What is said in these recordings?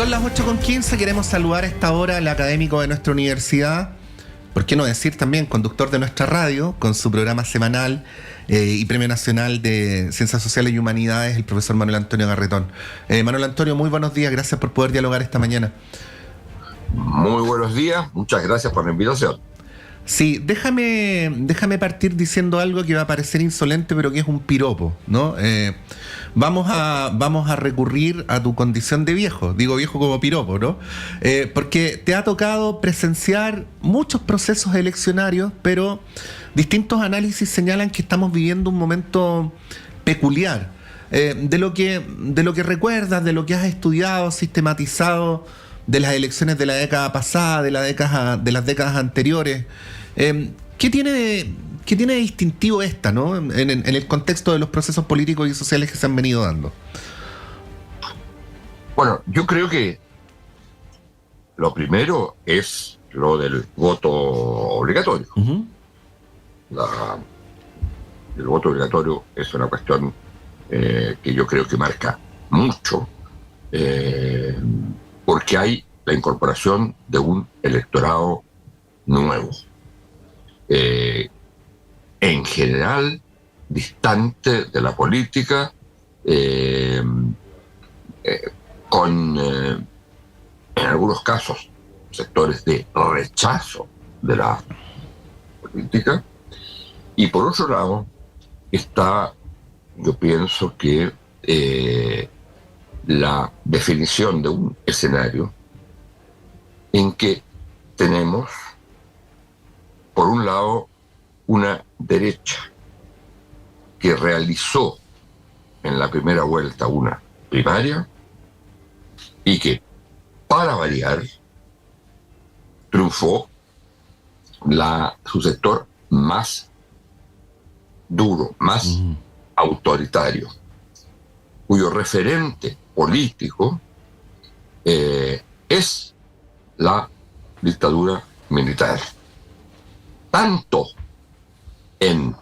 Son las 8:15, queremos saludar a esta hora al académico de nuestra universidad, por qué no decir también conductor de nuestra radio, con su programa semanal y Premio Nacional de Ciencias Sociales y Humanidades, el profesor Manuel Antonio Garretón. Manuel Antonio, muy buenos días, gracias por poder dialogar esta mañana. Muy buenos días, muchas gracias por la invitación. Sí, déjame partir diciendo algo que va a parecer insolente, pero que es un piropo, ¿no? Vamos a recurrir a tu condición de viejo, digo viejo como piropo, ¿no? Porque te ha tocado presenciar muchos procesos eleccionarios, pero distintos análisis señalan que estamos viviendo un momento peculiar. De lo que recuerdas, de lo que has estudiado, sistematizado, de las elecciones de la década pasada, de las décadas anteriores. ¿Qué tiene de distintivo esta, ¿no? En el contexto de los procesos políticos y sociales que se han venido dando? Bueno, yo creo que lo primero es lo del voto obligatorio. Uh-huh. El voto obligatorio es una cuestión que yo creo que marca mucho, porque hay la incorporación de un electorado nuevo, en general distante de la política, con en algunos casos sectores de rechazo de la política, y por otro lado está, yo pienso que la definición de un escenario en que tenemos, por un lado, una derecha que realizó en la primera vuelta una primaria y que, para variar, triunfó su sector más duro, más autoritario, cuyo referente político es la dictadura militar. Tanto en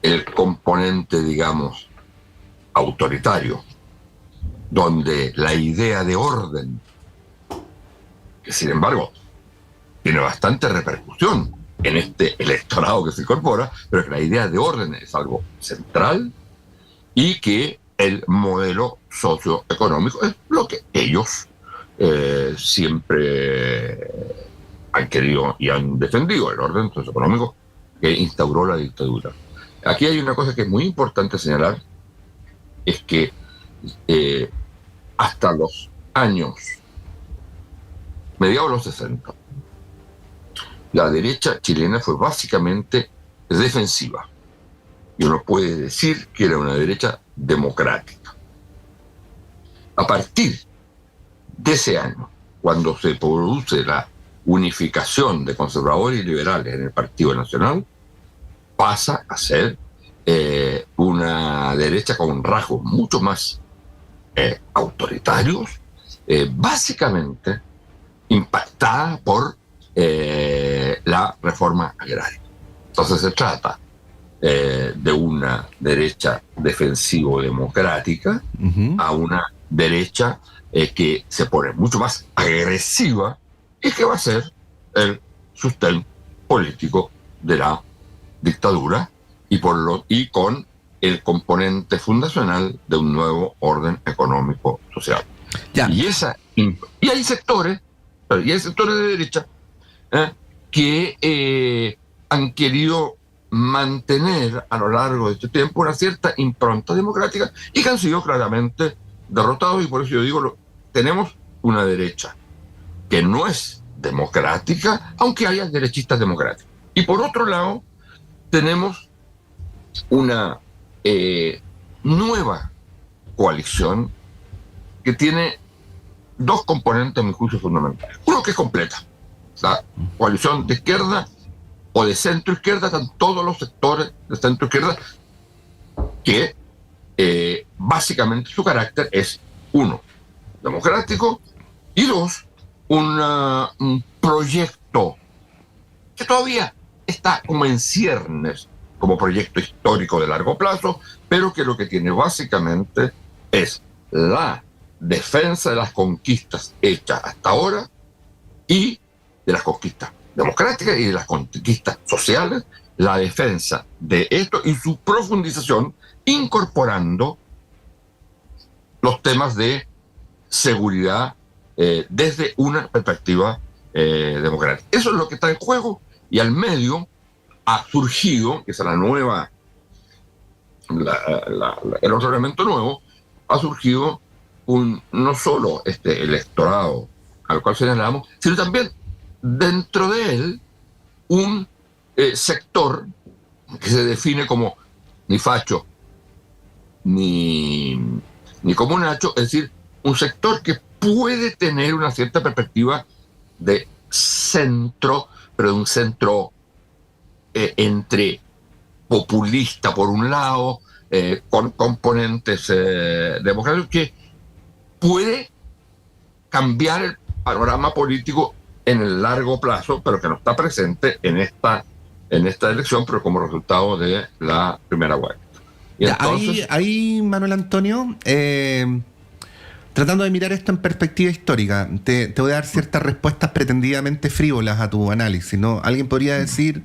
el componente, digamos, autoritario, donde la idea de orden, que sin embargo tiene bastante repercusión en este electorado que se incorpora, pero que la idea de orden es algo central y que el modelo socioeconómico es lo que ellos siempre han querido y han defendido, el orden socioeconómico que instauró la dictadura. Aquí hay una cosa que es muy importante señalar, es que hasta los años mediados de los 60, la derecha chilena fue básicamente defensiva. Y uno puede decir que era una derecha democrática. A partir de ese año, cuando se produce la unificación de conservadores y liberales en el Partido Nacional, pasa a ser una derecha con rasgos mucho más autoritarios, básicamente impactada por la reforma agraria. Entonces se trata de una derecha defensivo-democrática a una derecha que se pone mucho más agresiva y que va a ser el sostén político de la dictadura y con el componente fundacional de un nuevo orden económico social. Ya. Y hay sectores de derecha que han querido mantener a lo largo de este tiempo una cierta impronta democrática y que han sido claramente derrotados, y por eso yo digo, tenemos una derecha que no es democrática, aunque haya derechistas democráticos. Y por otro lado, tenemos una nueva coalición que tiene dos componentes, a mi juicio, fundamentales. Uno, que es completa. La coalición de izquierda o de centro-izquierda, están todos los sectores de centro-izquierda que básicamente su carácter es, uno, democrático, y dos, un proyecto que todavía está como en ciernes, como proyecto histórico de largo plazo, pero que lo que tiene básicamente es la defensa de las conquistas hechas hasta ahora y de las conquistas democráticas y de las conquistas sociales, la defensa de esto y su profundización, incorporando los temas de seguridad desde una perspectiva democrática. Eso es lo que está en juego, y al medio ha surgido, que es la nueva, el otro elemento nuevo, ha surgido no solo este electorado al cual señalamos, sino también dentro de él un sector que se define como ni facho ni comunacho, es decir, un sector que puede tener una cierta perspectiva de centro, pero de un centro entre populista por un lado, con componentes democráticos, que puede cambiar el panorama político en el largo plazo, pero que no está presente en esta elección, pero como resultado de la primera vuelta. Y entonces, ahí, Manuel Antonio, tratando de mirar esto en perspectiva histórica, te voy a dar ciertas respuestas pretendidamente frívolas a tu análisis, ¿no? Alguien podría decir,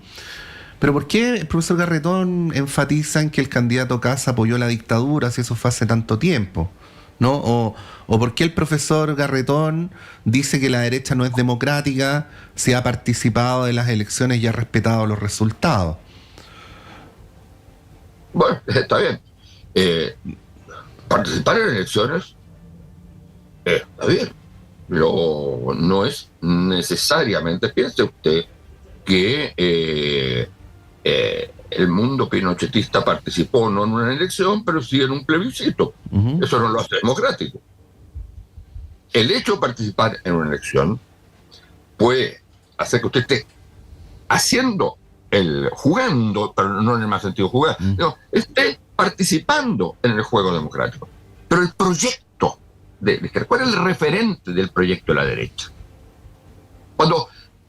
pero ¿por qué el profesor Garretón enfatiza en que el candidato Kast apoyó la dictadura si eso fue hace tanto tiempo? ¿No? O ¿por qué el profesor Garretón dice que la derecha no es democrática si ha participado de las elecciones y ha respetado los resultados? bueno, está bien. Participar en elecciones está bien, pero no es necesariamente, piense usted, que el mundo pinochetista participó no en una elección, pero sí en un plebiscito. Uh-huh. Eso no lo hace democrático. El hecho de participar en una elección puede hacer que usted esté jugando, pero no en el más sentido jugar, no, esté participando en el juego democrático. Pero el proyecto, ¿cuál es el referente del proyecto de la derecha?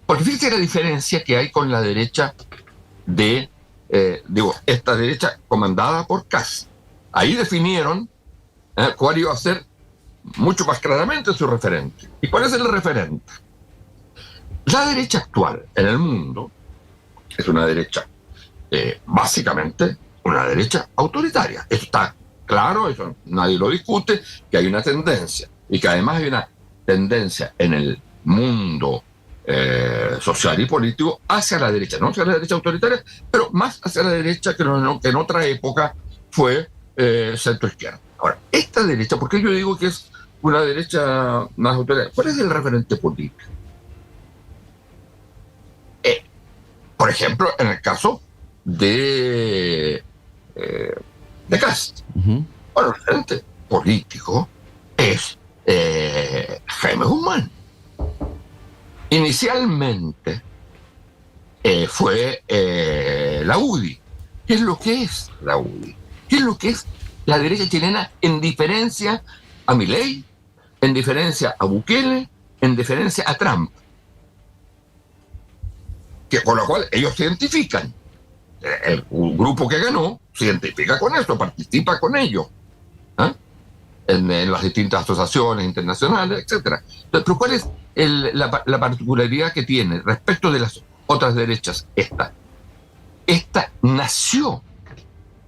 Porque fíjese la diferencia que hay con la derecha esta derecha comandada por Kast. Ahí definieron cuál iba a ser mucho más claramente su referente. ¿Y cuál es el referente? La derecha actual en el mundo es una derecha, básicamente, una derecha autoritaria. Está claro, eso nadie lo discute, que hay una tendencia, y que además hay una tendencia en el mundo social y político hacia la derecha, no hacia la derecha autoritaria, pero más hacia la derecha que en otra época fue centro-izquierda. Ahora, esta derecha, ¿por qué yo digo que es una derecha más autoritaria? ¿Cuál es el referente político? Por ejemplo, en el caso de Kast. Uh-huh. Bueno, el referente político es Jaime Guzmán. Inicialmente fue la UDI. ¿Qué es lo que es la UDI? ¿Qué es lo que es la derecha chilena en diferencia a Milei, en diferencia a Bukele, en diferencia a Trump? Con lo cual ellos se identifican. El grupo que ganó se identifica con eso, participa con ello, en las distintas asociaciones internacionales, etc. Pero ¿cuál es la particularidad que tiene respecto de las otras derechas? Esta nació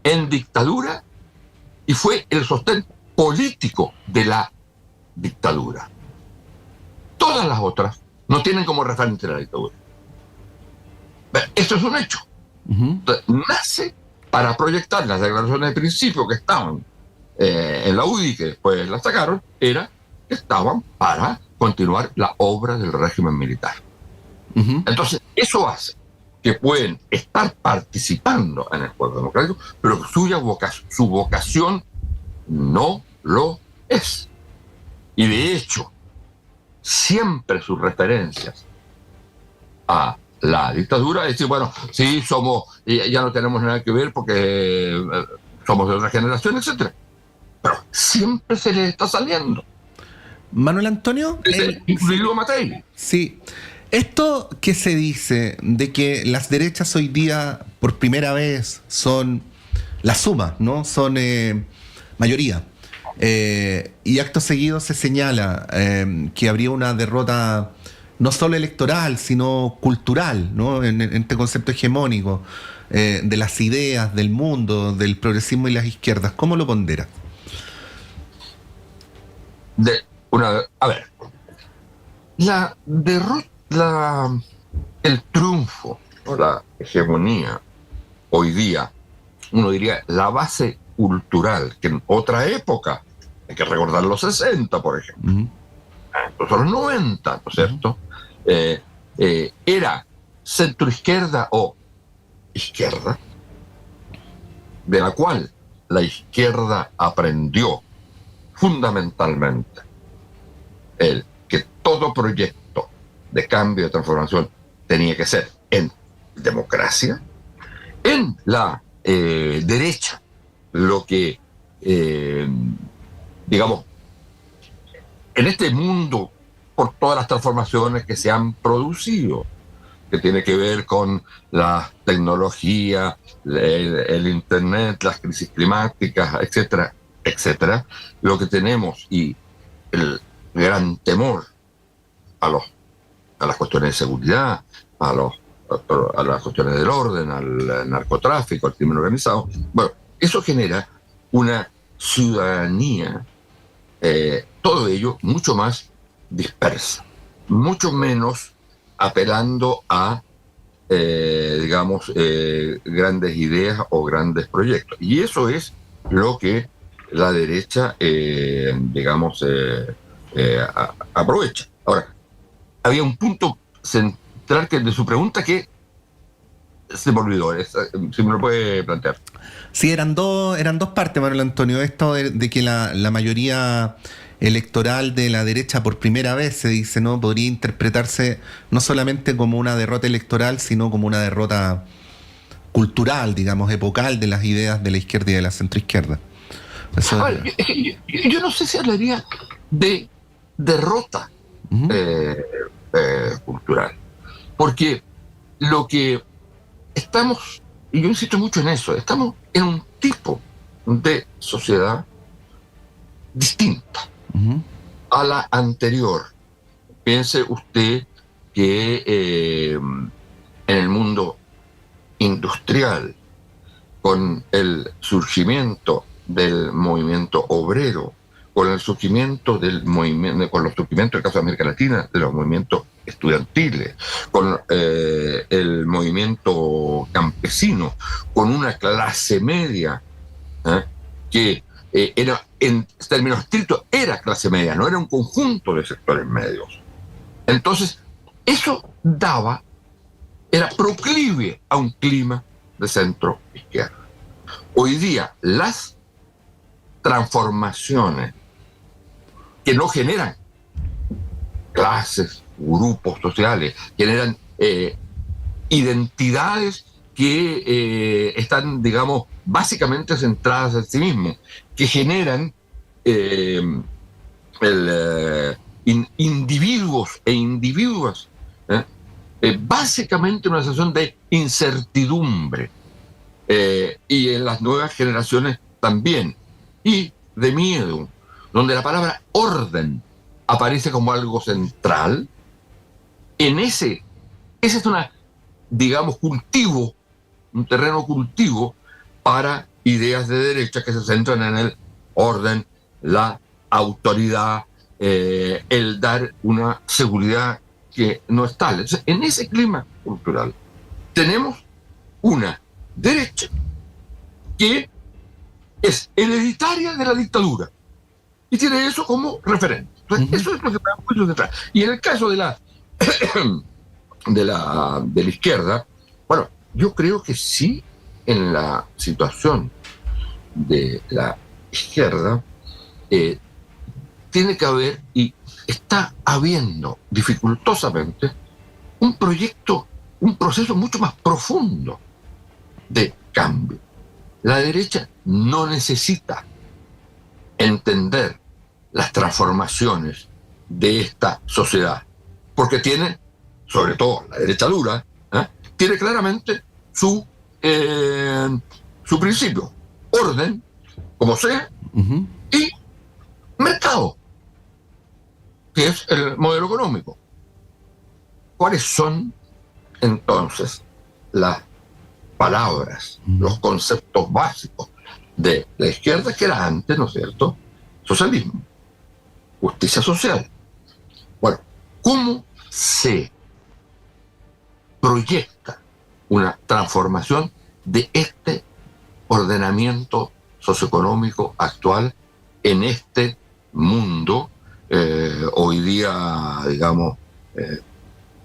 en dictadura y fue el sostén político de la dictadura. Todas las otras no tienen como referente la dictadura. Esto es un hecho. Uh-huh. Entonces, nace para proyectar las declaraciones de principio que estaban en la UDI, que después las sacaron, que estaban para continuar la obra del régimen militar. Uh-huh. Entonces, eso hace que pueden estar participando en el juego democrático, pero su vocación no lo es. Y de hecho, siempre sus referencias a la dictadura es decir, bueno, sí, ya no tenemos nada que ver porque somos de otra generación, etc. Pero siempre se les está saliendo. Manuel Antonio, incluido Matei. Sí. Esto que se dice de que las derechas hoy día por primera vez son la suma, ¿no? Son mayoría. Y acto seguido se señala que habría una derrota no solo electoral, sino cultural, ¿no? En este concepto hegemónico de las ideas, del mundo, del progresismo y las izquierdas. ¿Cómo lo pondera? A ver, la derrota, el triunfo o la hegemonía hoy día, uno diría la base cultural, que en otra época, hay que recordar los 60, por ejemplo, incluso los 90, ¿no es cierto? Era centroizquierda o izquierda, de la cual la izquierda aprendió fundamentalmente que todo proyecto de cambio, de transformación, tenía que ser en democracia. En la derecha, lo que, digamos, en este mundo, por todas las transformaciones que se han producido, que tiene que ver con la tecnología, el Internet, las crisis climáticas, etcétera, etcétera, lo que tenemos y el gran temor a las cuestiones de seguridad, a las cuestiones del orden, al narcotráfico, al crimen organizado. Bueno, eso genera una ciudadanía, todo ello mucho más dispersa, mucho menos apelando a, digamos, grandes ideas o grandes proyectos. Y eso es lo que la derecha, digamos, aprovecha. Ahora, había un punto central de su pregunta que se me olvidó, si me lo puede plantear. Sí, eran dos partes, Manuel Antonio. Esto de que la mayoría electoral de la derecha por primera vez, se dice, ¿no? Podría interpretarse no solamente como una derrota electoral, sino como una derrota cultural, digamos, epocal de las ideas de la izquierda y de la centroizquierda. Eso... yo no sé si hablaría de derrota cultural, porque lo que estamos, y yo insisto mucho en eso, estamos en un tipo de sociedad distinta a la anterior. Piense usted que en el mundo industrial, con el surgimiento del movimiento obrero, con el surgimiento del movimiento, con los surgimientos, en el caso de América Latina, de los movimientos estudiantiles, con el movimiento campesino, con una clase media que era, en términos estrictos, era clase media, no era un conjunto de sectores medios. Entonces, eso era proclive a un clima de centro izquierda. Hoy día, las transformaciones que no generan clases, grupos sociales, generan identidades que están, digamos, básicamente centradas en sí mismos, que generan individuos e individuas, básicamente una sensación de incertidumbre, y en las nuevas generaciones también, y de miedo, donde la palabra orden aparece como algo central. Ese es digamos, cultivo, un terreno cultivo para ideas de derecha que se centran en el orden, la autoridad, el dar una seguridad que no es tal. Entonces, en ese clima cultural tenemos una derecha que es hereditaria de la dictadura y tiene eso como referente. Entonces, eso es lo que podemos detrás. Y en el caso de la izquierda, bueno, yo creo que sí, en la situación de la izquierda tiene que haber, y está habiendo dificultosamente, un proceso mucho más profundo de cambio. La derecha no necesita entender las transformaciones de esta sociedad, porque tiene, sobre todo la derecha dura, tiene claramente su principio, orden, como sea, y mercado, que es el modelo económico. ¿Cuáles son entonces las palabras, los conceptos básicos de la izquierda que era antes, ¿no es cierto? Socialismo, justicia social. Bueno, ¿cómo se proyecta una transformación de este ordenamiento socioeconómico actual en este mundo hoy día, digamos,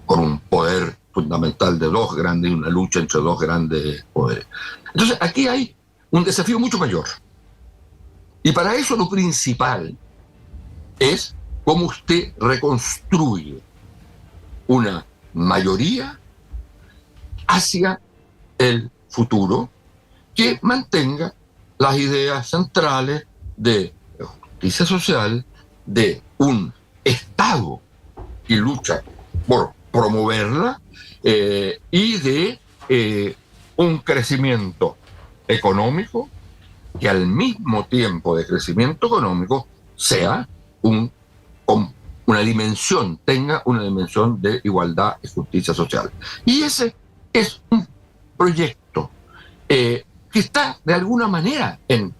con un poder fundamental de dos grandes y una lucha entre dos grandes poderes? Entonces, aquí hay un desafío mucho mayor. Y para eso lo principal es cómo usted reconstruye una mayoría hacia el futuro que mantenga las ideas centrales de justicia social, de un Estado que lucha por promoverla y de un crecimiento económico que al mismo tiempo de crecimiento económico sea una dimensión, tenga una dimensión de igualdad y justicia social. Y ese es un proyecto que está de alguna manera en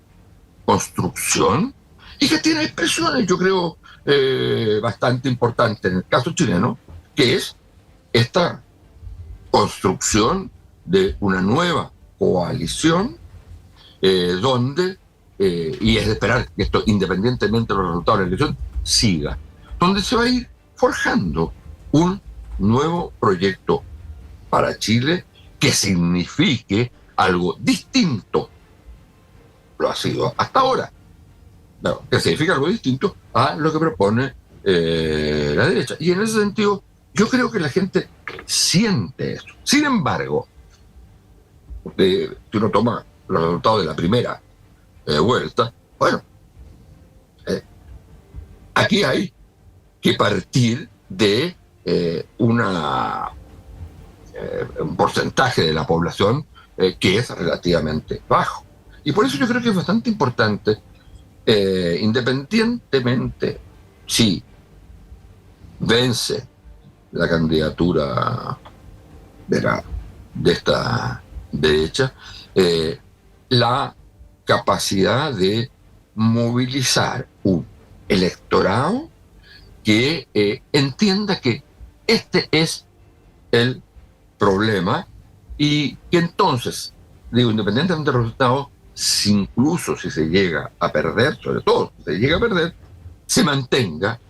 construcción y que tiene expresiones, yo creo, bastante importantes en el caso chileno, que es esta construcción de una nueva coalición donde, y es de esperar que esto, independientemente de los resultados de la elección, siga, donde se va a ir forjando un nuevo proyecto para Chile que signifique algo distinto, lo ha sido hasta ahora, no, que significa algo distinto a lo que propone la derecha. Y en ese sentido, yo creo que la gente siente eso. Sin embargo, si uno toma los resultados de la primera vuelta, bueno, aquí hay que partir de un porcentaje de la población que es relativamente bajo. Y por eso yo creo que es bastante importante, independientemente si vence la candidatura de esta derecha, la capacidad de movilizar un electorado que entienda que este es el problema y que entonces, digo, independientemente del resultado, incluso si se llega a perder, sobre todo si se llega a perder, se mantenga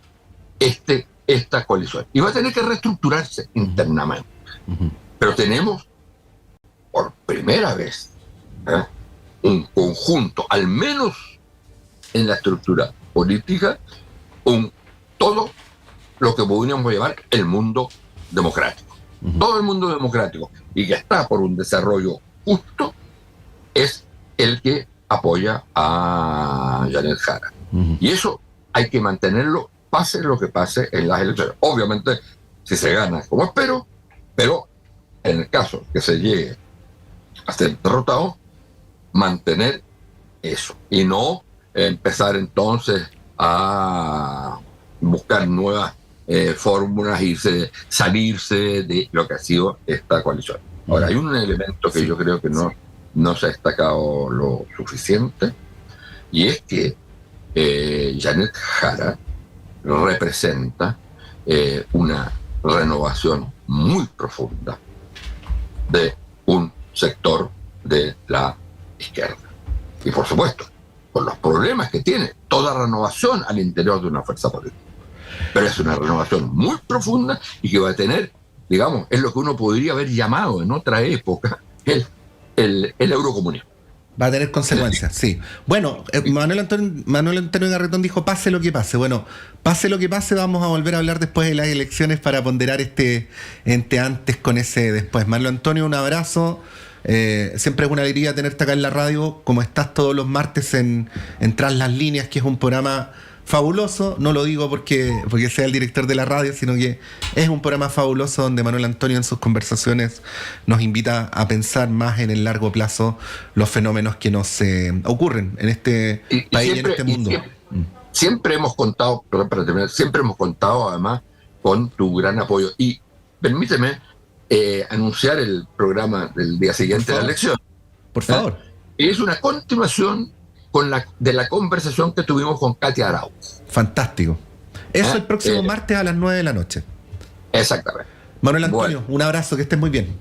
esta coalición. Y va a tener que reestructurarse internamente. Pero tenemos, por primera vez, un conjunto, al menos en la estructura política, todo lo que podríamos llamar el mundo democrático. Todo el mundo democrático y que está por un desarrollo justo es el que apoya a Janet Jara. Y eso hay que mantenerlo, pase lo que pase en las elecciones. Obviamente, si se gana, como espero, pero en el caso que se llegue a ser derrotado, mantener eso y no empezar entonces a buscar nuevas fórmulas y salirse de lo que ha sido esta coalición. Ahora, hay un elemento que yo creo que no se ha destacado lo suficiente, y es que Janet Jara representa una renovación muy profunda de un sector de la izquierda. Y por supuesto, con los problemas que tiene toda renovación al interior de una fuerza política. Pero es una renovación muy profunda y que va a tener, digamos, es lo que uno podría haber llamado en otra época el eurocomunismo. Va a tener consecuencias, sí. Bueno, Manuel Antonio Garretón dijo, pase lo que pase. Bueno, pase lo que pase, vamos a volver a hablar después de las elecciones para ponderar este antes con ese después. Manuel Antonio, un abrazo. Siempre es una alegría tenerte acá en la radio, como estás todos los martes en Tras las Líneas, que es un programa fabuloso. No lo digo porque sea el director de la radio, sino que es un programa fabuloso donde Manuel Antonio en sus conversaciones nos invita a pensar más en el largo plazo los fenómenos que nos ocurren en este país y en este mundo. siempre hemos contado, perdón, para terminar, siempre hemos contado además con tu gran apoyo. Y permíteme anunciar el programa del día siguiente de la elección. Por favor. Es una continuación de la conversación que tuvimos con Katia Arauz. Fantástico. Eso el próximo martes a las 9 de la noche. Exactamente. Manuel Antonio, un abrazo, que estés muy bien.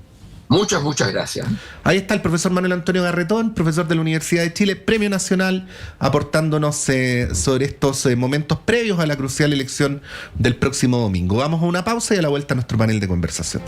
Muchas gracias. Ahí está el profesor Manuel Antonio Garretón, profesor de la Universidad de Chile, Premio Nacional, aportándonos sobre estos momentos previos a la crucial elección del próximo domingo. Vamos a una pausa y a la vuelta a nuestro panel de conversación.